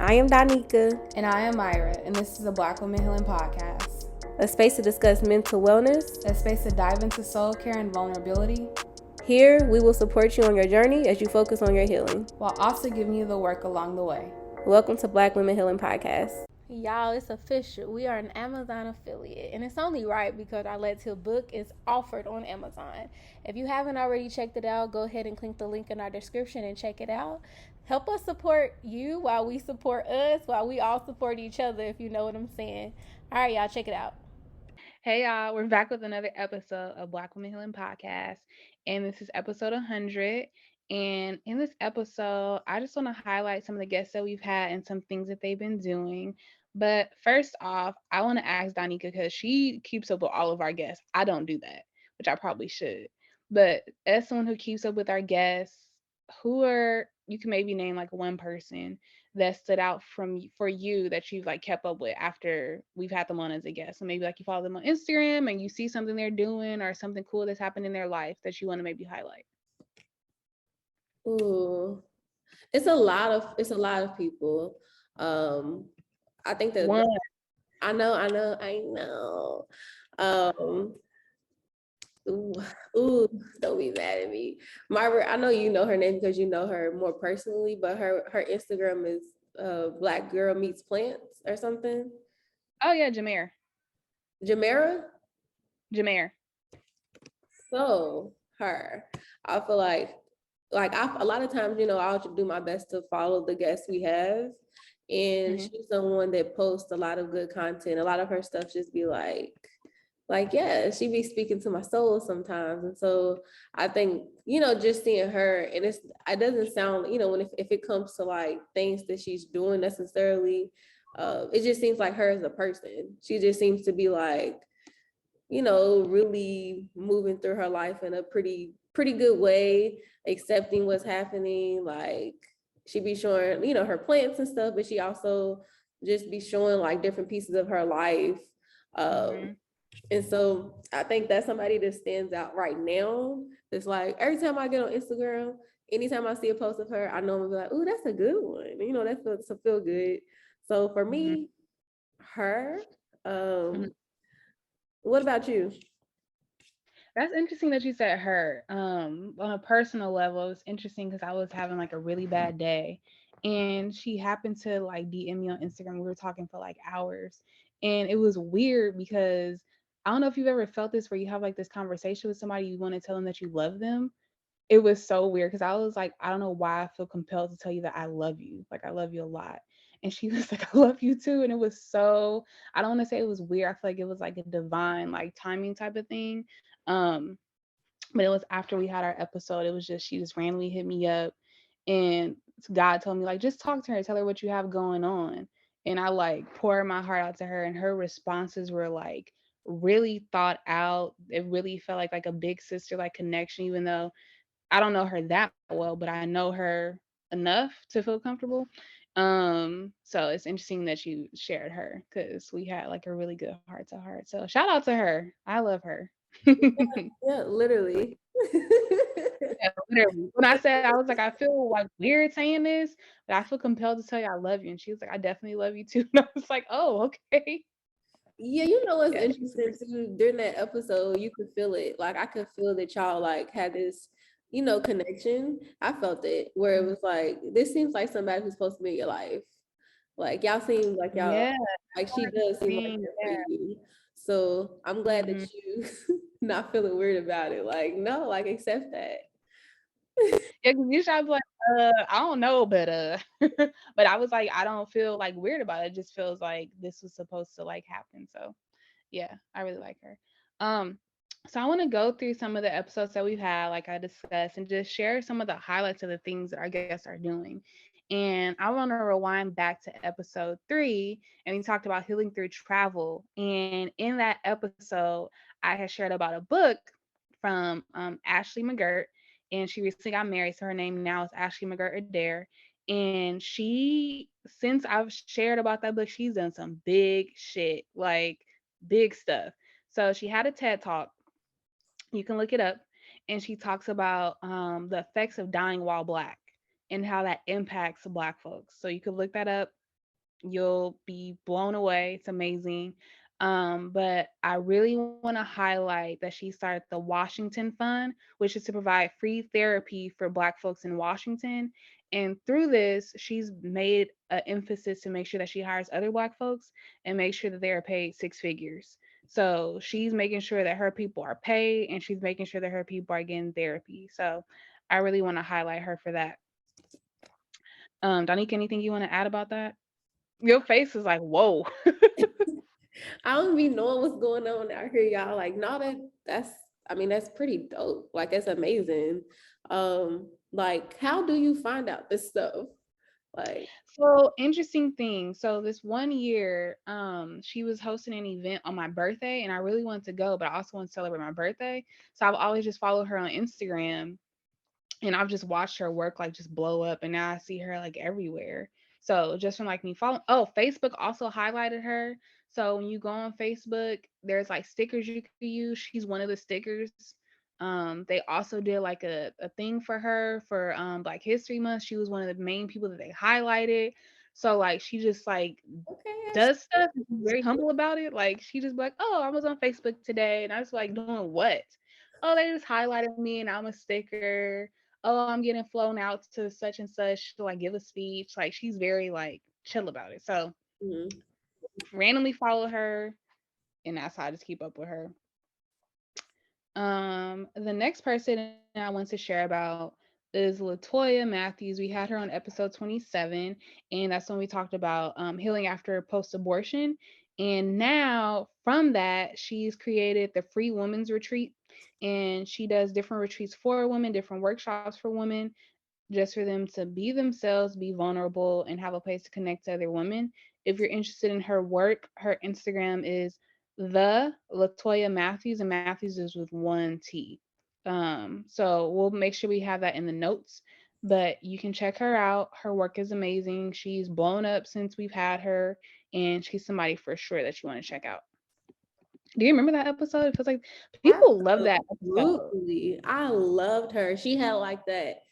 I am Donika, And I am Myra, and this is a Black Women Healing Podcast. a space to discuss mental wellness, a space to dive into soul care and vulnerability. Here, we will support you on your journey as you focus on your healing, while also giving you the work along the way. Welcome to Black Women Healing Podcast. Y'all, it's official. We are an Amazon affiliate, and it's only right because our Let's Heal book is offered on Amazon. If you haven't already checked it out, go ahead and click the link in our description and check it out. Help us support you while we support us, while we all support each other, if you know what I'm saying. All right, y'all, check it out. Hey, y'all, we're back with another episode of Black Women Healing Podcast, and this is episode 100. And in this episode, I just want to highlight some of the guests that we've had and some things that they've been doing. But first off, I want to ask Donika because she keeps up with all of our guests. I don't do that, which I probably should. But as someone who keeps up with our guests, you can maybe name like one person that stood out for you that you've like kept up with after we've had them on as a guest. So maybe like you follow them on Instagram and you see something they're doing or something cool that's happened in their life that you want to maybe highlight. Ooh, it's a lot of people. I think that One. I know. Ooh, don't be mad at me. Myra, I know you know her name because you know her more personally, but her Instagram is Black Girl Meets Plants or something. Oh yeah, Jameer. Jameer. So her, I feel like a lot of times, I'll do my best to follow the guests we have. And she's someone that posts a lot of good content. A lot of her stuff just be like, yeah, she be speaking to my soul sometimes. And so I think, just seeing her, and it doesn't sound, if it comes to like things that she's doing necessarily, it just seems like her as a person. She just seems to be like, really moving through her life in a pretty good way, accepting what's happening. Like she be showing, her plants and stuff, but she also just be showing like different pieces of her life. And so I think that's somebody that stands out right now. It's like every time I get on Instagram, anytime I see a post of her, I know I'm gonna be like, "Ooh, that's a good one." That feels to feel good. So for me, her. What about you? That's interesting that you said her. On a personal level, it's interesting because I was having like a really bad day, and she happened to like DM me on Instagram. We were talking for like hours, and it was weird because I don't know if you've ever felt this where you have like this conversation with somebody, you want to tell them that you love them. It was so weird because I was like, I don't know why I feel compelled to tell you that I love you. Like I love you a lot. And she was like, I love you too. And it was so, I don't want to say it was weird. I feel like it was like a divine like timing type of thing. Um, but it was after we had our episode. It was just she just randomly hit me up, and God told me like just talk to her, tell her what you have going on. And I like poured my heart out to her, and her responses were like really thought out. It really felt like a big sister like connection, even though I don't know her that well, but I know her enough to feel comfortable. So it's interesting that you shared her because we had like a really good heart to heart. So shout out to her. I love her. Yeah, literally. Yeah, literally. When I said I was like, I feel like weird saying this, but I feel compelled to tell you I love you. And she was like, I definitely love you too. And I was like, oh, okay. Yeah, what's interesting too, during that episode, you could feel it. Like I could feel that y'all like had this, connection. I felt it where it was like, this seems like somebody who's supposed to be in your life. Like y'all seem like y'all, Yeah. like she does seem like that for you. So I'm glad that you not feeling weird about it. Like, no, like accept that. Yeah, because usually I'd be like, I don't know, but but I was like, I don't feel like weird about it. It just feels like this was supposed to like happen. So yeah, I really like her. So I want to go through some of the episodes that we've had, like I discussed, and just share some of the highlights of the things that our guests are doing. And I want to rewind back to episode 3, and we talked about healing through travel. And in that episode, I had shared about a book from Ashley McGirt, and she recently got married, so her name now is Ashley McGirt Adair. And she, since I've shared about that book, she's done some big shit, like big stuff. So she had a TED talk. You can look it up, and she talks about the effects of dying while Black and how that impacts Black folks. So you could look that up. You'll be blown away. It's amazing. But I really want to highlight that she started the Washington Fund, which is to provide free therapy for Black folks in Washington. And through this, she's made an emphasis to make sure that she hires other Black folks and make sure that they are paid six figures. So she's making sure that her people are paid and she's making sure that her people are getting therapy. So I really want to highlight her for that. Donika, anything you want to add about that? Your face is like, whoa. I don't be knowing what's going on out here, y'all. Like, no, that's I mean, that's pretty dope. Like, it's amazing. Like, how do you find out this stuff? Like, So interesting thing. So this one year, she was hosting an event on my birthday, and I really wanted to go, but I also want to celebrate my birthday. So I've always just followed her on Instagram, and I've just watched her work like just blow up, and now I see her like everywhere. So just from like me following, oh, Facebook also highlighted her. So when you go on Facebook, there's like stickers you could use. She's one of the stickers. They also did like a thing for her for Black History Month. She was one of the main people that they highlighted. So like she just like okay, does stuff and she's very humble about it. Like she just be like, oh, I was on Facebook today and I was like doing what? Oh, they just highlighted me and I'm a sticker. Oh, I'm getting flown out to such and such to like give a speech. Like she's very like chill about it. So mhm. randomly follow her and that's how I just keep up with her. The next person I want to share about is Latoya Matthews. We had her on episode 27, and that's when we talked about healing after post abortion. And now, from that, she's created the Free Women's Retreat, and she does different retreats for women, different workshops for women, just for them to be themselves, be vulnerable, and have a place to connect to other women. If you're interested in her work, her Instagram is the Latoya Matthews, and Matthews is with one T. So we'll make sure we have that in the notes. But you can check her out. Her work is amazing. She's blown up since we've had her, and she's somebody for sure that you want to check out. Do you remember that episode? It feels like people love that episode. Absolutely. I loved her. She had like that,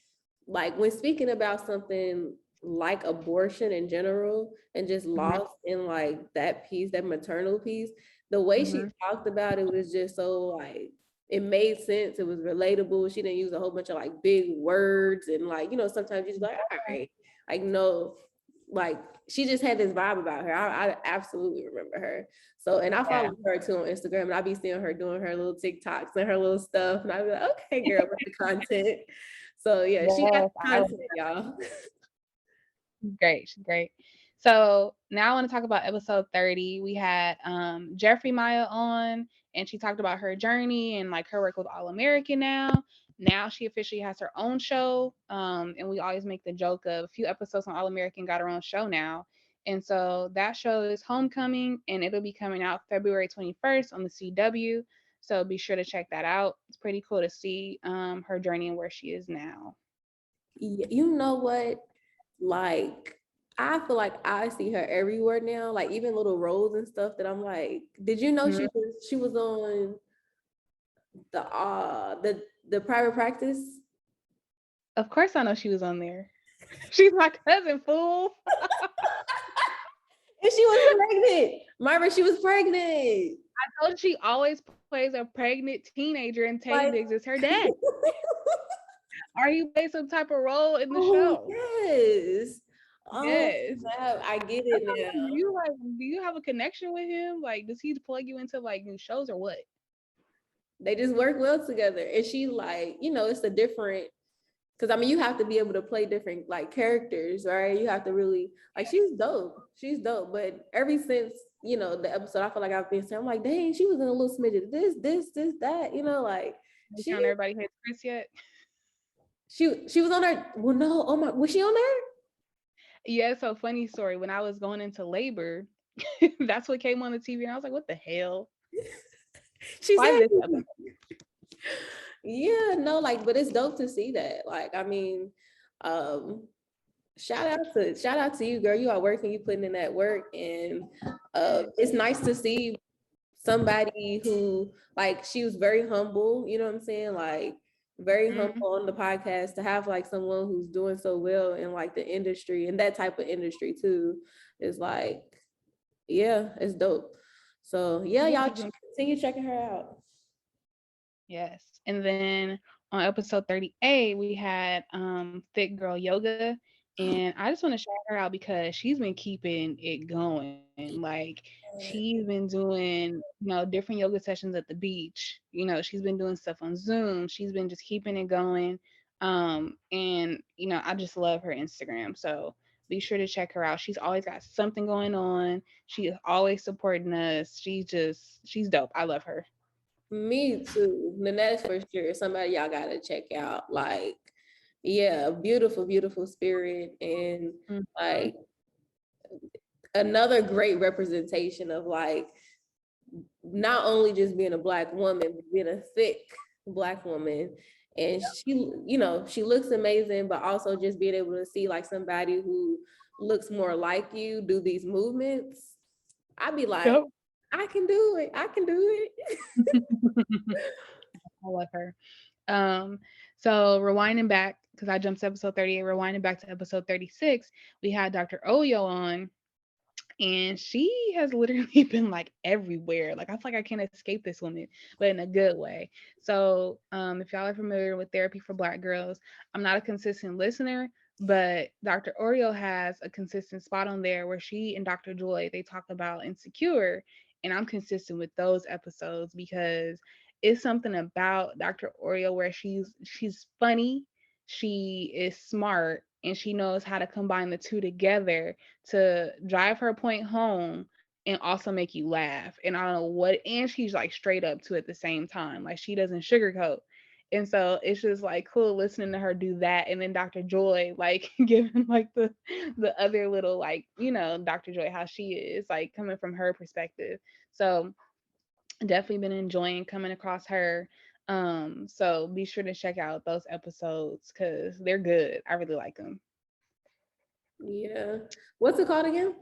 like when speaking about something like abortion in general and just Hmm. lost in like that piece, that maternal piece, the way she Hmm. talked about it was just so like it made sense. It was relatable. She didn't use a whole bunch of like big words and like, sometimes you're just like, all right, like no, like she just had this vibe about her. I absolutely remember her. So, and I Yeah. follow her too on Instagram, and I be seeing her doing her little TikToks and her little stuff, and I be like, okay, girl, with the content. So yeah, she got Yes, I content, y'all. great. She's great. So now I want to talk about episode 30. We had Jeffrey Maya on and she talked about her journey and like her work with All American now. Now she officially has her own show. And we always make the joke of a few episodes on All American got her own show now. And so that show is Homecoming and it'll be coming out February 21st on the CW. So be sure to check that out. It's pretty cool to see her journey and where she is now. You know what? Like, I feel like I see her everywhere now, like even little roles and stuff that I'm like, did you know Mhm. she was on the private practice? Of course I know she was on there. She's my cousin, fool. And she was pregnant. Myra, she was pregnant. I told you she always plays a pregnant teenager, and Tay Like, Diggs is her dad. Or he plays some type of role in the oh show. yes. Oh, Yes. snap. I get That's it what I'm now. like, do you have a connection with him? Like, does he plug you into like new shows or what? They just work well together. And she like, it's a different because I mean you have to be able to play different like characters, right? You have to really like she's dope. She's dope. But ever since, the episode, I feel like I've been saying, I'm like, dang, she was in a little smidget of this, that, like You she count everybody hates Chris yet? she was on there. Well, no, oh my, was she on there? Yeah, so funny story. When I was going into labor, that's what came on the TV, and I was like, what the hell? She Why said this episode? yeah, no, like, but it's dope to see that. Like, I mean, um, shout out to you, girl. You are working, you putting in that work, and it's nice to see somebody who like she was very humble, you know what I'm saying? Like very humble on the podcast to have like someone who's doing so well in like the industry and that type of industry too is like, yeah, it's dope. So yeah, Yeah, y'all she's doing. continue checking her out. Yes. And then on episode 38, we had Thick Girl Yoga. And I just want to shout her out because she's been keeping it going. Like she's been doing, different yoga sessions at the beach. She's been doing stuff on Zoom. She's been just keeping it going. And I just love her Instagram. So be sure to check her out. She's always got something going on. She is always supporting us. She's dope. I love her. Me too. And that's for sure. Somebody y'all gotta check out. Like, yeah, beautiful, beautiful spirit. And Mhm. like another great representation of like not only just being a Black woman, but being a thick Black woman. And she, she looks amazing, but also just being able to see like somebody who looks more like you do these movements. I'd be like, Yep. I can do it. I can do it. I love her. Um, so rewinding back, because I jumped to episode 38, rewinding back to episode 36, we had Dr. Oyo on, and she has literally been like everywhere. Like I feel like I can't escape this woman, but in a good way. So if y'all are familiar with Therapy for Black Girls, I'm not a consistent listener, but Dr. Oreo has a consistent spot on there where she and Dr. Joy, they talk about Insecure, and I'm consistent with those episodes because it's something about Dr. Oreo where she's funny, she is smart, and she knows how to combine the two together to drive her point home and also make you laugh. And I don't know what, and she's like straight up to at the same time. Like she doesn't sugarcoat. And so it's just like cool listening to her do that. And then Dr. Joy, like giving like the other little like, Dr. Joy, how she is, like coming from her perspective. So definitely been enjoying coming across her. So be sure to check out those episodes because they're good. I really like them. Yeah. What's it called again?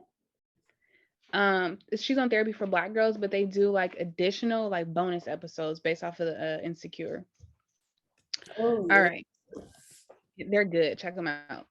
She's on Therapy for Black Girls, but they do like additional like bonus episodes based off of the Insecure. Oh All yeah. right, they're good. Check them out.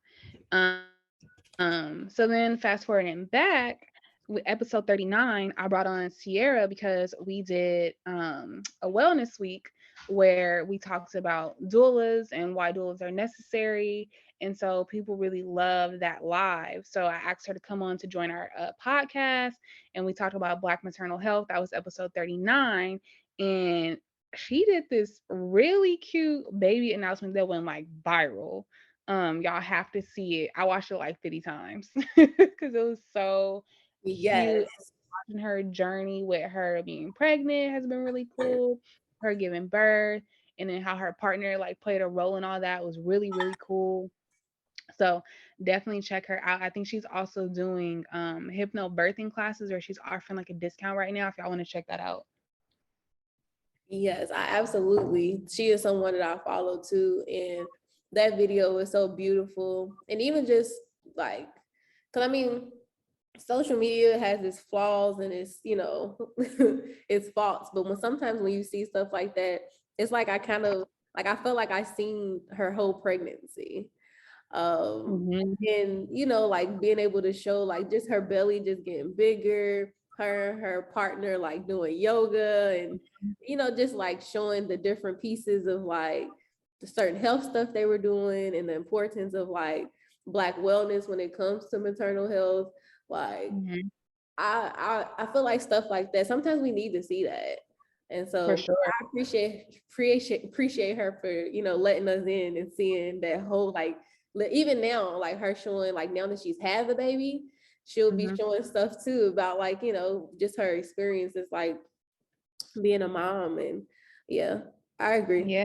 So then fast forwarding back with episode 39, I brought on Sierra because we did a wellness week where we talked about doulas and why doulas are necessary. And so people really love that live. So I asked her to come on to join our podcast, and we talked about Black maternal health. That was episode 39. And she did this really cute baby announcement that went like viral. Y'all have to see it. I watched it like 50 times because it was so cute. Yes. Watching her journey with her being pregnant has been really cool. Her giving birth, and then how her partner like played a role in all that was really, really cool. So definitely check her out. I think she's also doing hypno birthing classes, or she's offering like a discount right now if y'all want to check that out. Yes, I absolutely. She is someone that I follow too. And that video was so beautiful. And even just like, because I mean, social media has its flaws and its, its faults. But sometimes when you see stuff like that, it's like I kind of like I felt like I seen her whole pregnancy. Mm-hmm. And like being able to show like just her belly just getting bigger, her partner like doing yoga and just like showing the different pieces of like the certain health stuff they were doing and the importance of like Black wellness when it comes to maternal health. Like Mm-hmm. I feel like stuff like that sometimes we need to see that. And For so sure. I appreciate her for letting us in and seeing that whole like even now like her showing like now that she's had the baby, she'll be Mm-hmm. showing stuff too about like just her experiences like being a mom. And yeah, I agree. Yeah.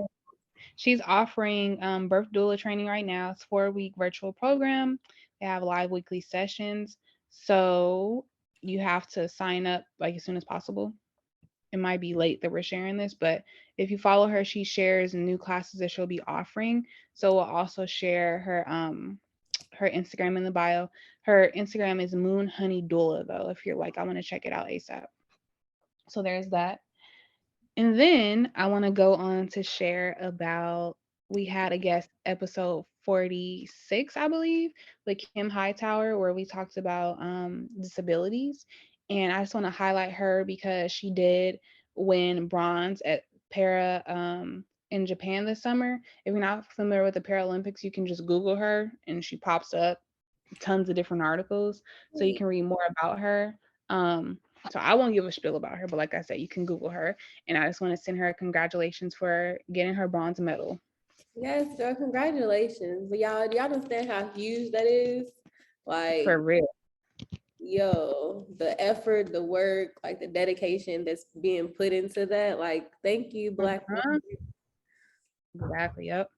She's offering birth doula training right now. It's 4-week virtual program. They have live weekly sessions. So you have to sign up like as soon as possible. It might be late that we're sharing this, but if you follow her, she shares new classes that she'll be offering. So we'll also share her Instagram in the bio. Her Instagram is Moon Honey Doula though, if you're like, I want to check it out ASAP. So there's that. And then I want to go on to share about we had a guest episode 46, I believe, with Kim Hightower, where we talked about disabilities. And I just want to highlight her because she did win bronze at para in Japan this summer. If you're not familiar with the Paralympics, you can just Google her and she pops up tons of different articles, so you can read more about her. Um, so I won't give a spiel about her, but like I said, you can Google her. And I just want to send her congratulations for getting her bronze medal. Yes, girl, congratulations. But y'all, do y'all understand how huge that is? For Like, real. yo, the effort, the work, like the dedication that's being put into that. Like, thank you, Black women. Uh-huh. Exactly. Yep.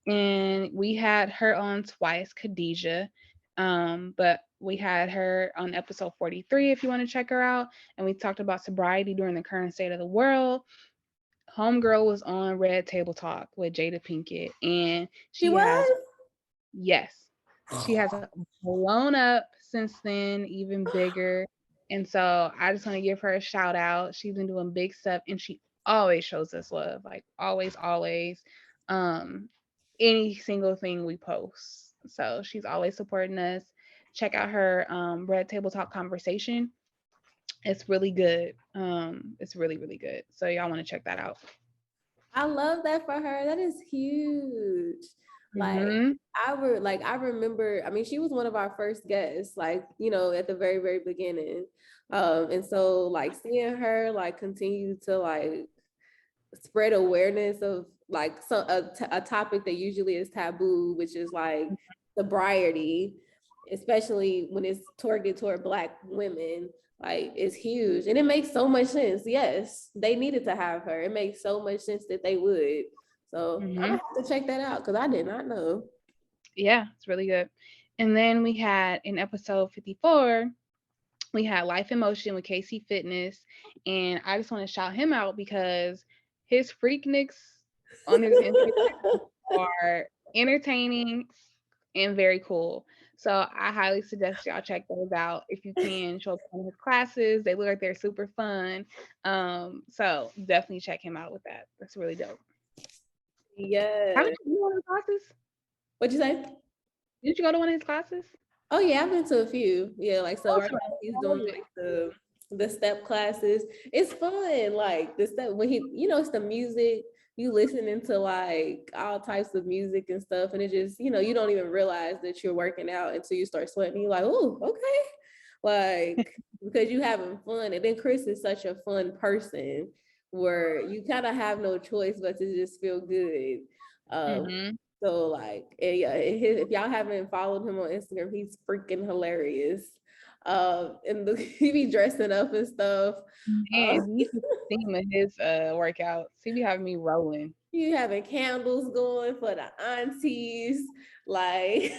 And we had her on twice, Khadijah. But we had her on episode 43 if you want to check her out. And we talked about sobriety during the current state of the world. Homegirl was on Red Table Talk with Jada Pinkett, and She she has, was? yes, she has blown up since then, even bigger. And so I just want to give her a shout out. She's been doing big stuff, and she always shows us love, like always, always. Um, any single thing we post. So she's always supporting us. Check out her Red Table Talk conversation. It's really good. It's really, really good. So y'all want to check that out. I love that for her. That is huge. Like Mm-hmm. I remember, I mean, she was one of our first guests, like, at the very, very beginning. And so like seeing her like continue to like spread awareness of like a topic that usually is taboo, which is like sobriety, especially when it's targeted toward Black women, like it's huge. And it makes so much sense. Yes, they needed to have her. It makes so much sense that they would. So I'm Mm-hmm. gonna have to check that out because I did not know. Yeah, it's really good. And then we had in episode 54, we had Life in Motion with KC Fitness. And I just want to shout him out because his freakniks on his Instagram are entertaining and very cool. So I highly suggest y'all check those out if you can. Show up on his classes. They look like they're super fun. So definitely check him out with that. That's really dope. Haven't Yeah. you been to one of his classes? What'd you say? Didn't you go to one of his classes? Oh yeah, I've been to a few. Yeah, like so right Awesome. now he's How was doing it? like the step classes. It's fun. Like the step when it's the music, you listening to like all types of music and stuff, and it just, you don't even realize that you're working out until you start sweating. You're like, oh, okay. Like because you having fun. And then Chris is such a fun person where you kind of have no choice but to just feel good. Um, Mm-hmm. so like, yeah, if y'all haven't followed him on Instagram, he's freaking hilarious. And he be dressing up and stuff. Man, he's the theme of his workouts. He be having me rolling. You having candles going for the aunties, like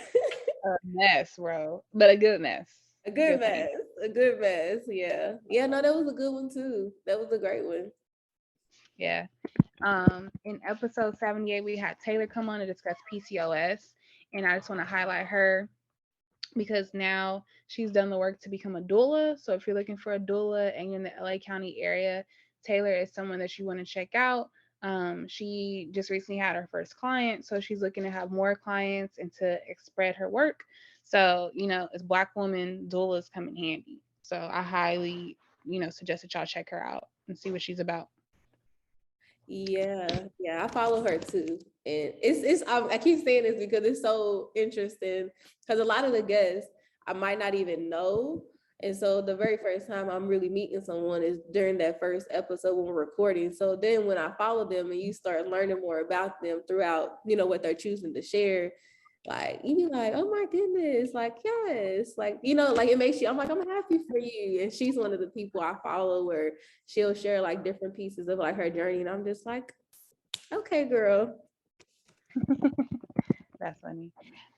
A mess, bro. But a good mess. a good Good thing. mess, a good mess. Yeah, yeah. No, that was a good one too. That was a great one. Yeah. In episode 78, we had Taylor come on to discuss PCOS. And I just want to highlight her because now she's done the work to become a doula. So if you're looking for a doula and you're in the LA County area, Taylor is someone that you want to check out. She just recently had her first client, so she's looking to have more clients and to spread her work. So, as Black woman, doulas come in handy. So I highly, suggest that y'all check her out and see what she's about. Yeah, yeah, I follow her too, and I keep saying this because it's so interesting because a lot of the guests I might not even know, and so the very first time I'm really meeting someone is during that first episode when we're recording. So then when I follow them and you start learning more about them throughout, what they're choosing to share, like you be like, oh my goodness, like yes, like like it makes you. I'm like, I'm happy for you, and she's one of the people I follow where she'll share like different pieces of like her journey, and I'm just like, okay, girl. That's funny.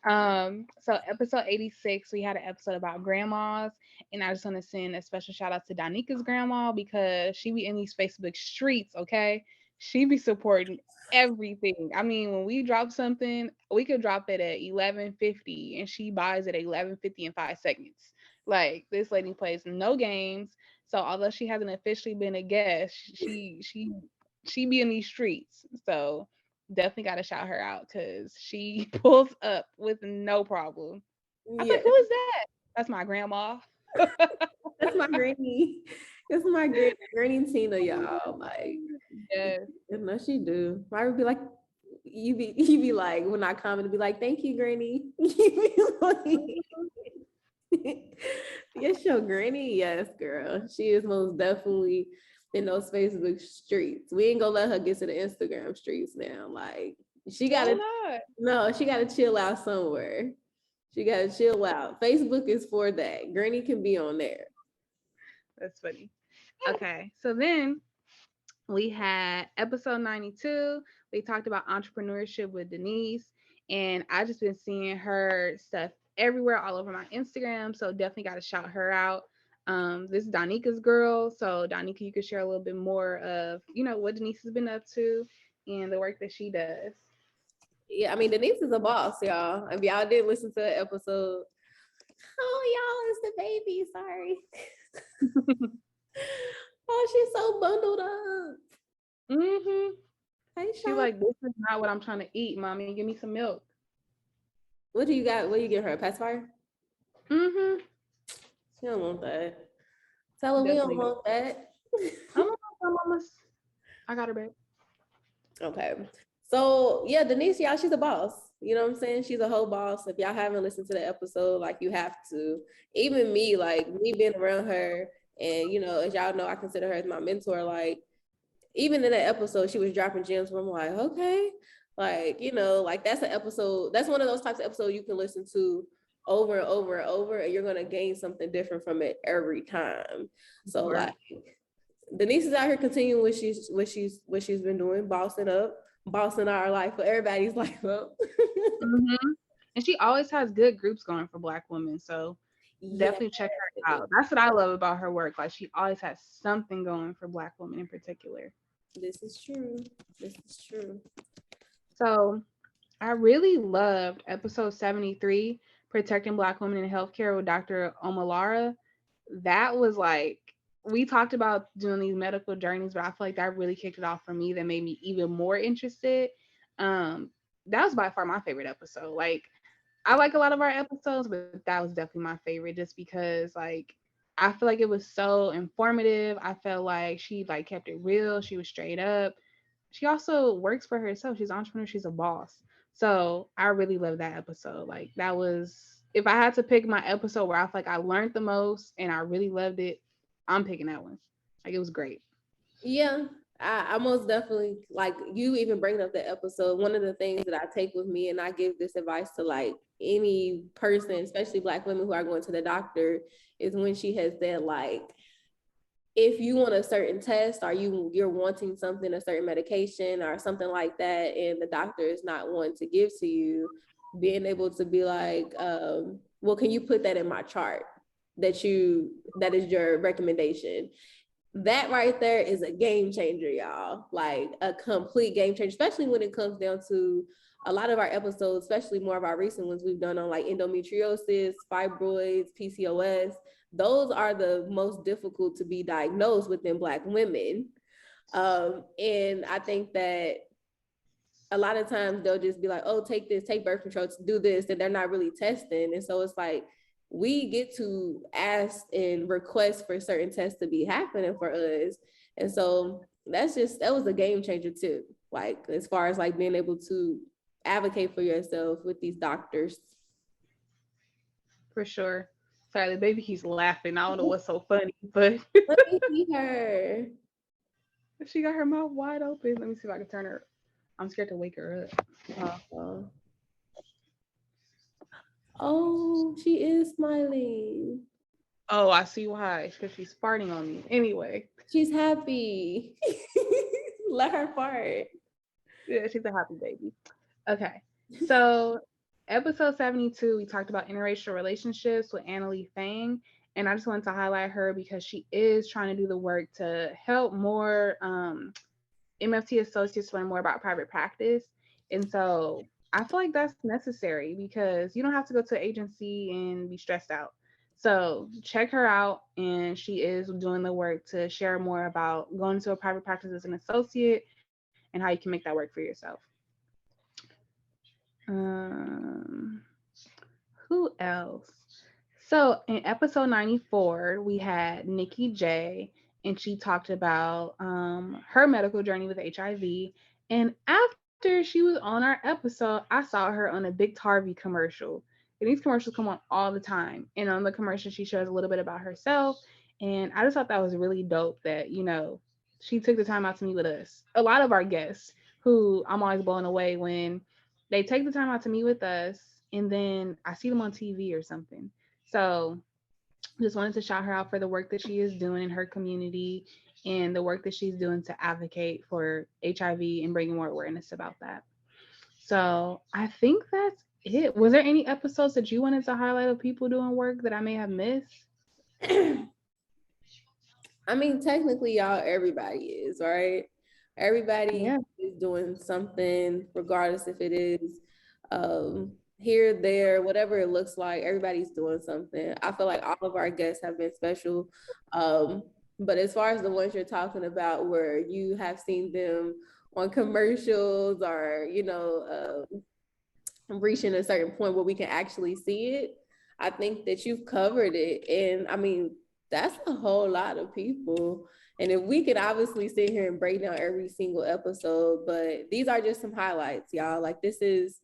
So episode 86, we had an episode about grandmas, and I just want to send a special shout out to Donika's grandma because she be in these Facebook streets, okay? She be supporting everything. I mean, when we drop something, we could drop it at 11:50 and she buys it at 11:50 in 5 seconds. Like this lady plays no games. So although she hasn't officially been a guest, she be in these streets. So definitely got to shout her out because she pulls up with no problem. I was like, Yeah, who is that? That's my grandma. that's my granny. It's my granny Tina, y'all. Like, Yes. no, she do. I would be like, you be like, when I comment, be like, thank you, granny. You be like, yes, your granny. Yes, girl. She is most definitely in those Facebook streets. We ain't gonna let her get to the Instagram streets now. Like, she Why gotta, not? no, she gotta chill out somewhere. She gotta chill out. Facebook is for that. Granny can be on there. That's funny. Okay. So then we had episode 92. We talked about entrepreneurship with Denise. And I just been seeing her stuff everywhere, all over my Instagram. So definitely got to shout her out. This is Donika's girl. So Donika, you could share a little bit more of, what Denise has been up to and the work that she does. Yeah, I mean, Denise is a boss, y'all. If y'all didn't listen to the episode, oh, y'all, it's the baby. Sorry. Oh, she's so bundled up. Mm-hmm. Hey, She Sean. like, this is not what I'm trying to eat, mommy. Give me some milk. What do you got? What do you give her? A pacifier? Mm-hmm. She don't want that. Tell her we don't Definitely not. want that. I'm not mamas. I got her back. Okay. So yeah, Denise, y'all, she's a boss. You know what I'm saying? She's a whole boss. If y'all haven't listened to the episode, like you have to. Even me, like me being around her, and as y'all know, I consider her as my mentor. Like even in that episode, she was dropping gems where I'm like, okay, like like that's an episode. That's one of those types of episodes you can listen to over and over and over, and you're gonna gain something different from it every time. So like Denise is out here continuing what she's been doing, bossing up, bossing our life, but everybody's life up. Mm-hmm. And she always has good groups going for Black women. So Yeah, definitely check her out. That's what I love about her work. Like she always has something going for Black women in particular. this is true. This is true. So I really loved episode 73, Protecting Black Women in Healthcare with Dr. Omalara. That was like, we talked about doing these medical journeys, but I feel like that really kicked it off for me. That made me even more interested. Um, that was by far my favorite episode. Like, I like a lot of our episodes, but that was definitely my favorite just because like I feel like it was so informative. I felt like she like kept it real. She was straight up. She also works for herself. She's an entrepreneur, she's a boss. So I really love that episode. Like that was, if I had to pick my episode where I feel like I learned the most and I really loved it, I'm picking that one. Like it was great. Yeah, I most definitely like you even bringing up the episode. One of the things that I take with me, and I give this advice to like any person, especially Black women who are going to the doctor, is when she has said like, if you want a certain test or you're wanting something, a certain medication or something like that, and the doctor is not wanting to give to you, being able to be like, well, can you put that in my chart that is your recommendation? That right there is a game changer, y'all. Like a complete game changer, especially when it comes down to a lot of our episodes, especially more of our recent ones we've done on like endometriosis, fibroids, PCOS. Those are the most difficult to be diagnosed within Black women. And I think that a lot of times they'll just be like, oh, take this, take birth control, to do this, and they're not really testing. And so it's like, we get to ask and request for certain tests to be happening for us. And so that was a game changer too. Like, as far as like being able to advocate for yourself with these doctors. For sure. Sorry, the baby keeps laughing. I don't know what's so funny, but Let me see her. she got her mouth wide open. Let me see if I can turn her. I'm scared to wake her up. Oh, oh, she is smiling. Oh, I see why. Because she's farting on me. Anyway, She's happy. Let her fart. yeah, she's a happy baby. Okay. So, episode 72, we talked about interracial relationships with Annalie Fang. And I just wanted to highlight her because she is trying to do the work to help more MFT associates learn more about private practice. And so I feel like that's necessary because you don't have to go to an agency and be stressed out. So check her out. And she is doing the work to share more about going to a private practice as an associate and how you can make that work for yourself. Who else? So in episode 94, we had Nikki J, and she talked about her medical journey with HIV. And after she was on our episode, I saw her on a Big Tarvey commercial. And these commercials come on all the time. And on the commercial, she shares a little bit about herself. And I just thought that was really dope that, she took the time out to meet with us. A lot of our guests who I'm always blown away when they take the time out to meet with us and then I see them on TV or something. So just wanted to shout her out for the work that she is doing in her community and the work that she's doing to advocate for HIV and bringing more awareness about that. So I think that's it. Was there any episodes that you wanted to highlight of people doing work that I may have missed? I mean, technically, y'all, everybody is, right? Everybody Yeah. is doing something, regardless if it is here, there, whatever it looks like, everybody's doing something. I feel like all of our guests have been special. But as far as the ones you're talking about, where you have seen them on commercials or, reaching a certain point where we can actually see it, I think that you've covered it. And I mean, that's a whole lot of people. And if we could obviously sit here and break down every single episode, but these are just some highlights, y'all. Like, this is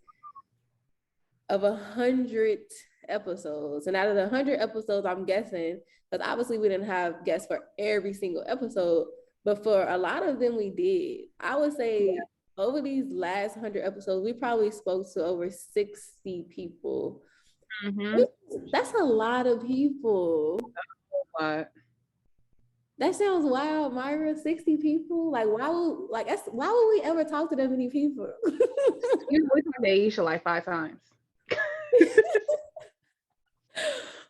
of 100 episodes. And out of the 100 episodes, I'm guessing, because obviously we didn't have guests for every single episode, but for a lot of them we did. I would say over these last 100 episodes, we probably spoke to over 60 people. Mm-hmm. That's a lot of people. What? That sounds wild, Myra. 60 people. Like, why would we ever talk to that many people? You went to Aisha like 5 times.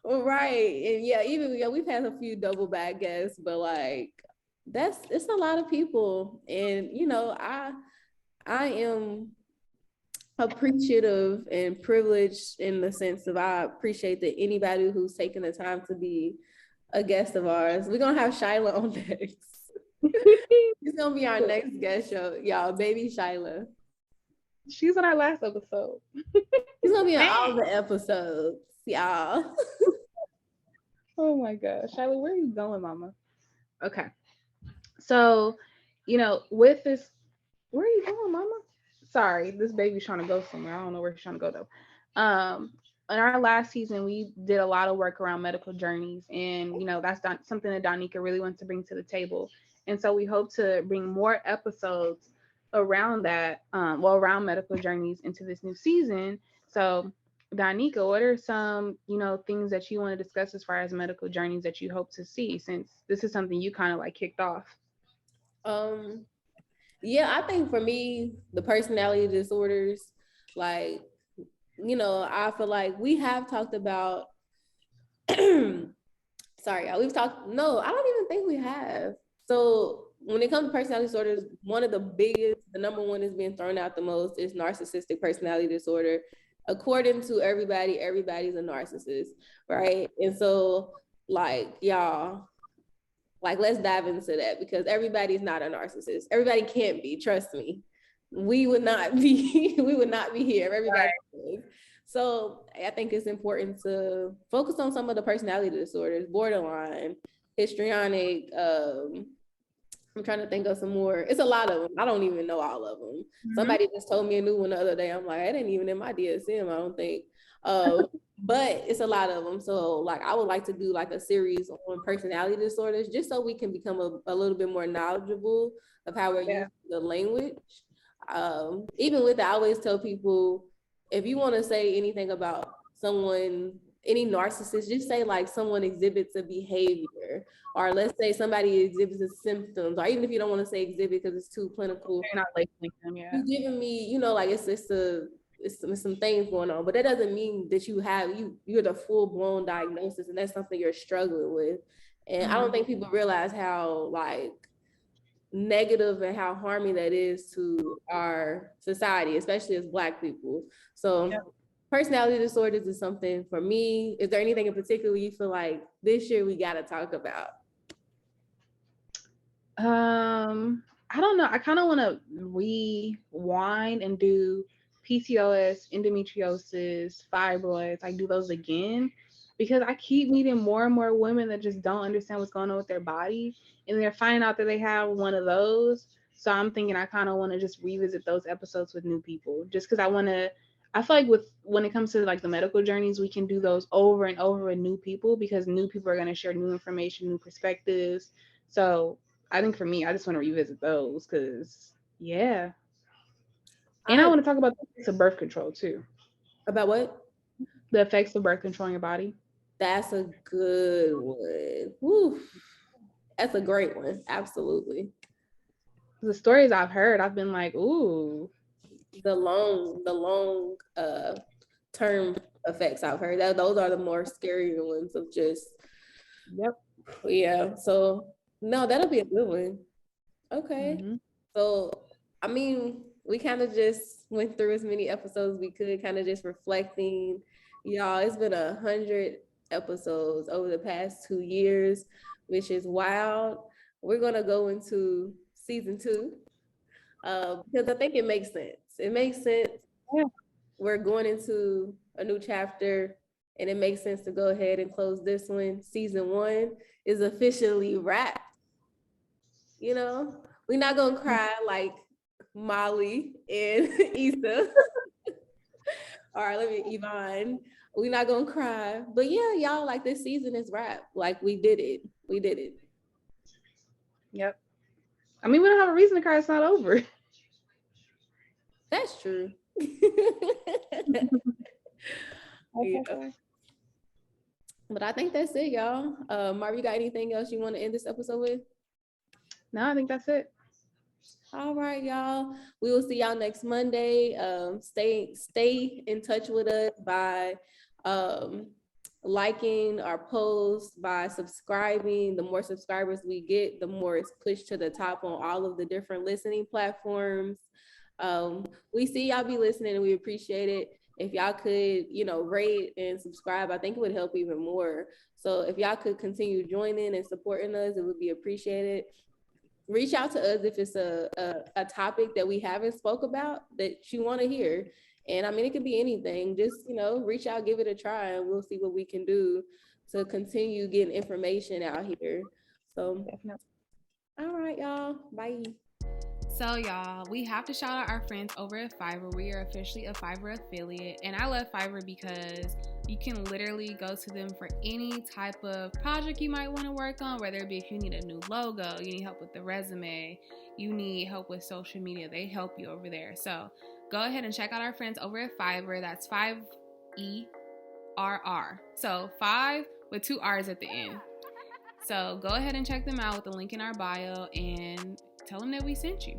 Right. And we've had a few double back guests, but like it's a lot of people. And I am appreciative and privileged in the sense of I appreciate that anybody who's taking the time to be a guest of ours. We're gonna have Shyla on next. She's gonna be our next guest show, y'all. Baby Shyla. She's on our last episode. She's gonna be on all the episodes, y'all. Oh my gosh. Shyla, where are you going, mama? Okay. So, with this, where are you going, mama? Sorry, this baby's trying to go somewhere. I don't know where she's trying to go though. In our last season, we did a lot of work around medical journeys, and that's something that Donika really wants to bring to the table. And so we hope to bring more episodes around that, around medical journeys into this new season. So, Donika, what are some things that you want to discuss as far as medical journeys that you hope to see, since this is something you kind of like kicked off? Yeah, I think for me, the personality disorders, like, I feel like we have talked about, sorry, y'all, no, I don't even think we have. So when it comes to personality disorders, the number one is being thrown out the most is narcissistic personality disorder. According to everybody's a narcissist, right? And so, like, y'all, like, let's dive into that, because everybody's not a narcissist. Everybody can't be, trust me. We would not be here if everybody was. So I think it's important to focus on some of the personality disorders, borderline, histrionic. I'm trying to think of some more. It's a lot of them. I don't even know all of them. Mm-hmm. Somebody just told me a new one the other day. I'm like, it ain't even in my DSM, I don't think. But it's a lot of them. So like, I would like to do like a series on personality disorders, just so we can become a little bit more knowledgeable of how we're using the language. Even with that, I always tell people, if you want to say anything about someone, any narcissist, just say like someone exhibits a behavior, or let's say somebody exhibits a symptoms, or even if you don't want to say exhibit because it's too clinical, you're not labeling them. Yeah, you're giving me, like it's some things going on, but that doesn't mean that you're the full-blown diagnosis, and that's something you're struggling with. And I don't think people realize how like negative and how harming that is to our society, especially as Black people. So personality disorders is something for me. Is there anything in particular you feel like this year we got to talk about? I don't know. I kind of want to rewind and do PCOS, endometriosis, fibroids, like do those again, because I keep meeting more and more women that just don't understand what's going on with their body, and they're finding out that they have one of those. So I'm thinking I kind of want to just revisit those episodes with new people, just because I feel like when it comes to like the medical journeys, we can do those over and over with new people, because new people are going to share new information, new perspectives. So I think for me, I just want to revisit those because, yeah. And I want to talk about the effects of birth control too. About what? The effects of birth control on your body. That's a good one. Woo. That's a great one. Absolutely. The stories I've heard, I've been like, ooh. The long term effects I've heard. Those are the more scarier ones of just. Yep. Yeah. So no, that'll be a good one. Okay. Mm-hmm. So I mean, we kind of just went through as many episodes as we could, kind of just reflecting. Y'all, it's been 100 episodes over the past 2 years, which is wild. We're gonna go into season 2 because I think it makes sense. It makes sense. Yeah. We're going into a new chapter, and it makes sense to go ahead and close this one. Season 1 is officially wrapped. You know, we're not gonna cry like Molly and Issa. All right, let me Yvonne. We're not gonna cry, but yeah, y'all, like this season is wrapped. Like we did it. We did it. Yep. I mean, we don't have a reason to cry. It's not over. That's true. Yeah. But I think that's it, y'all. Myra, you got anything else you want to end this episode with? No, I think that's it. All right, y'all. We will see y'all next Monday. Stay in touch with us by liking our posts, by subscribing. The more subscribers we get, the more it's pushed to the top on all of the different listening platforms. We see y'all be listening and we appreciate it. If y'all could, rate and subscribe, I think it would help even more. So if y'all could continue joining and supporting us, it would be appreciated. Reach out to us if it's a topic that we haven't spoke about that you want to hear. And I mean, it could be anything. Just, reach out, give it a try, and we'll see what we can do to continue getting information out here. So, definitely. All right, y'all. Bye. So y'all, we have to shout out our friends over at Fiverr. We are officially a Fiverr affiliate, and I love Fiverr because you can literally go to them for any type of project you might want to work on, whether it be if you need a new logo, you need help with the resume, you need help with social media, they help you over there. So go ahead and check out our friends over at Fiverr. That's 5ERR. So 5 with 2 R's at the end. So go ahead and check them out with the link in our bio and tell them that we sent you.